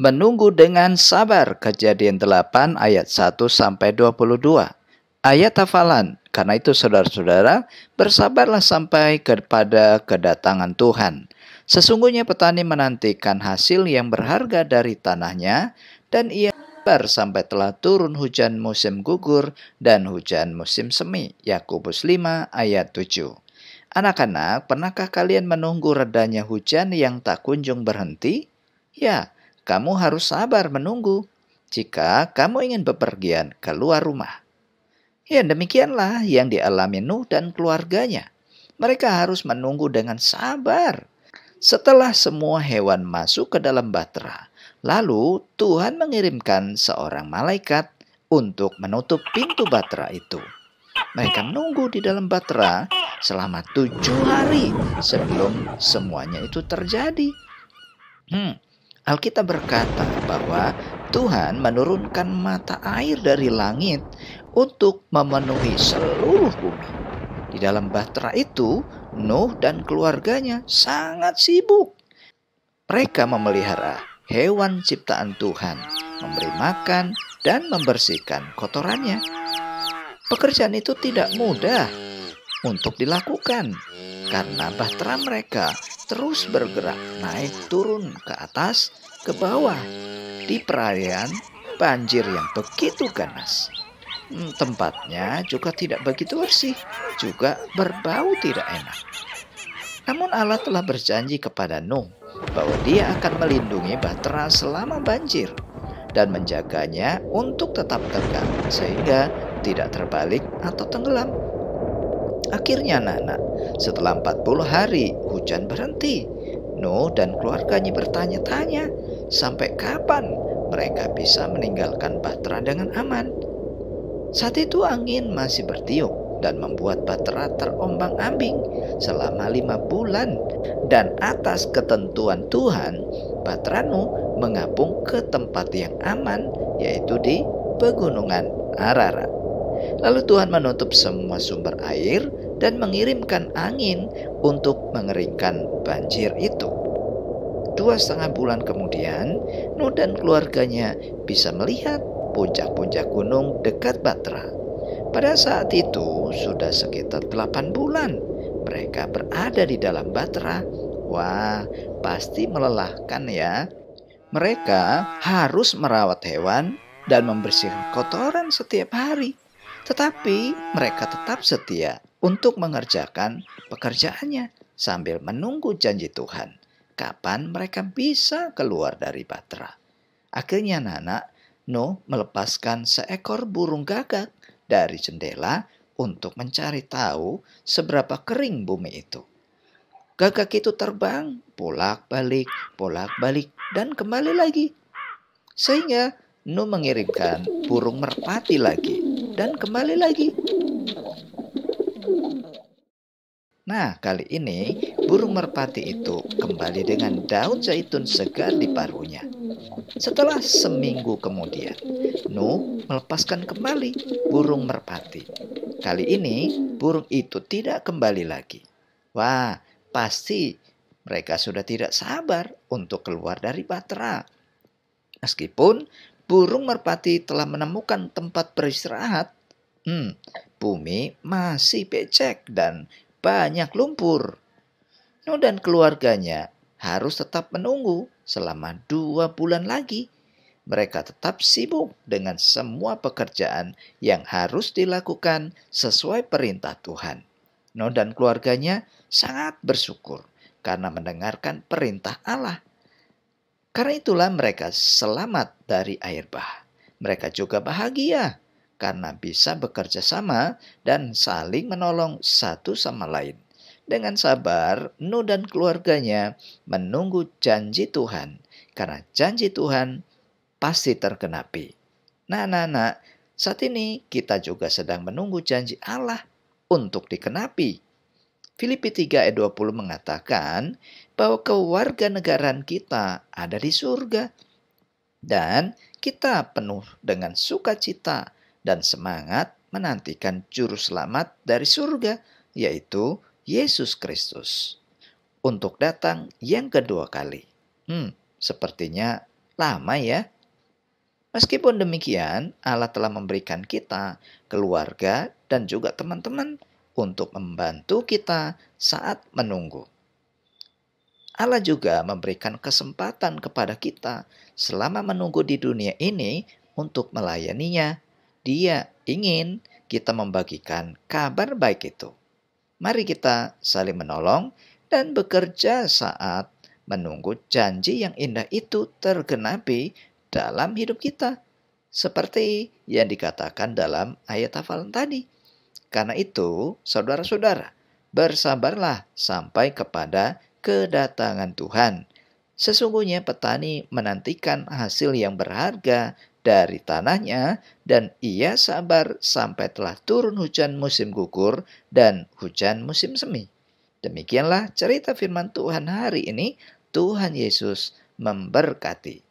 Menunggu dengan sabar. Kejadian 8 ayat 1-22. Ayat hafalan. Karena itu saudara-saudara, bersabarlah sampai kepada kedatangan Tuhan. Sesungguhnya petani menantikan hasil yang berharga dari tanahnya, dan ia sabar sampai telah turun hujan musim gugur dan hujan musim semi. Yakobus 5 ayat 7. Anak-anak, pernahkah kalian menunggu redanya hujan yang tak kunjung berhenti? Ya, kamu harus sabar menunggu jika kamu ingin bepergian keluar rumah. Ya, demikianlah yang dialami Nuh dan keluarganya. Mereka harus menunggu dengan sabar. Setelah semua hewan masuk ke dalam bahtera, lalu Tuhan mengirimkan seorang malaikat untuk menutup pintu bahtera itu. Mereka menunggu di dalam bahtera selama 7 hari sebelum semuanya itu terjadi. Alkitab berkata bahwa Tuhan menurunkan mata air dari langit untuk memenuhi seluruh bumi. Di dalam bahtera itu, Nuh dan keluarganya sangat sibuk. Mereka memelihara hewan ciptaan Tuhan, memberi makan dan membersihkan kotorannya. Pekerjaan itu tidak mudah untuk dilakukan karena bahtera mereka terus bergerak naik turun ke atas ke bawah di perairan banjir yang begitu ganas. Tempatnya juga tidak begitu bersih, juga berbau tidak enak. Namun Allah telah berjanji kepada Nuh bahwa Dia akan melindungi bahtera selama banjir dan menjaganya untuk tetap tegak sehingga tidak terbalik atau tenggelam. Akhirnya anak-anak, setelah 40 hari hujan berhenti. Nuh dan keluarganya bertanya-tanya sampai kapan mereka bisa meninggalkan bahtera dengan aman. Saat itu angin masih bertiup dan membuat bahtera terombang-ambing selama 5 bulan. Dan atas ketentuan Tuhan, bahtera Nuh mengapung ke tempat yang aman, yaitu di pegunungan Ararat. Lalu Tuhan menutup semua sumber air dan mengirimkan angin untuk mengeringkan banjir itu. 2,5 bulan kemudian, Nuh dan keluarganya bisa melihat puncak-puncak gunung dekat bahtera. Pada saat itu sudah sekitar 8 bulan mereka berada di dalam bahtera. Wah, pasti melelahkan ya. Mereka harus merawat hewan dan membersihkan kotoran setiap hari. Tetapi mereka tetap setia untuk mengerjakan pekerjaannya sambil menunggu janji Tuhan. Kapan mereka bisa keluar dari bahtera? Akhirnya anak-anak, Nuh melepaskan seekor burung gagak dari jendela untuk mencari tahu seberapa kering bumi itu. Gagak itu terbang bolak-balik dan kembali lagi. Sehingga Nuh mengirimkan burung merpati lagi dan kembali lagi. Nah, kali ini burung merpati itu kembali dengan daun zaitun segar di paruhnya. Setelah seminggu kemudian, Nuh melepaskan kembali burung merpati. Kali ini burung itu tidak kembali lagi. Wah, pasti mereka sudah tidak sabar untuk keluar dari bahtera. Meskipun burung merpati telah menemukan tempat beristirahat, bumi masih becek dan banyak lumpur. Nuh dan keluarganya harus tetap menunggu selama 2 bulan lagi. Mereka tetap sibuk dengan semua pekerjaan yang harus dilakukan sesuai perintah Tuhan. Nuh dan keluarganya sangat bersyukur karena mendengarkan perintah Allah. Karena itulah mereka selamat dari air bah. Mereka juga bahagia karena bisa bekerja sama dan saling menolong satu sama lain. Dengan sabar, Nuh dan keluarganya menunggu janji Tuhan, karena janji Tuhan pasti tergenapi. Nah, anak-anak, saat ini kita juga sedang menunggu janji Allah untuk dikenapi. Filipi 3 ayat 20 mengatakan bahwa kewarganegaraan kita ada di surga. Dan kita penuh dengan sukacita dan semangat menantikan juru selamat dari surga, yaitu Yesus Kristus, untuk datang yang kedua kali. Sepertinya lama ya. Meskipun demikian, Allah telah memberikan kita keluarga dan juga teman-teman untuk membantu kita saat menunggu. Allah juga memberikan kesempatan kepada kita selama menunggu di dunia ini untuk melayaninya. Dia ingin kita membagikan kabar baik itu. Mari kita saling menolong dan bekerja saat menunggu janji yang indah itu tergenapi dalam hidup kita. Seperti yang dikatakan dalam ayat hafalan tadi. Karena itu, saudara-saudara, bersabarlah sampai kepada kedatangan Tuhan. Sesungguhnya petani menantikan hasil yang berharga dari tanahnya, dan ia sabar sampai telah turun hujan musim gugur dan hujan musim semi. Demikianlah cerita firman Tuhan hari ini. Tuhan Yesus memberkati.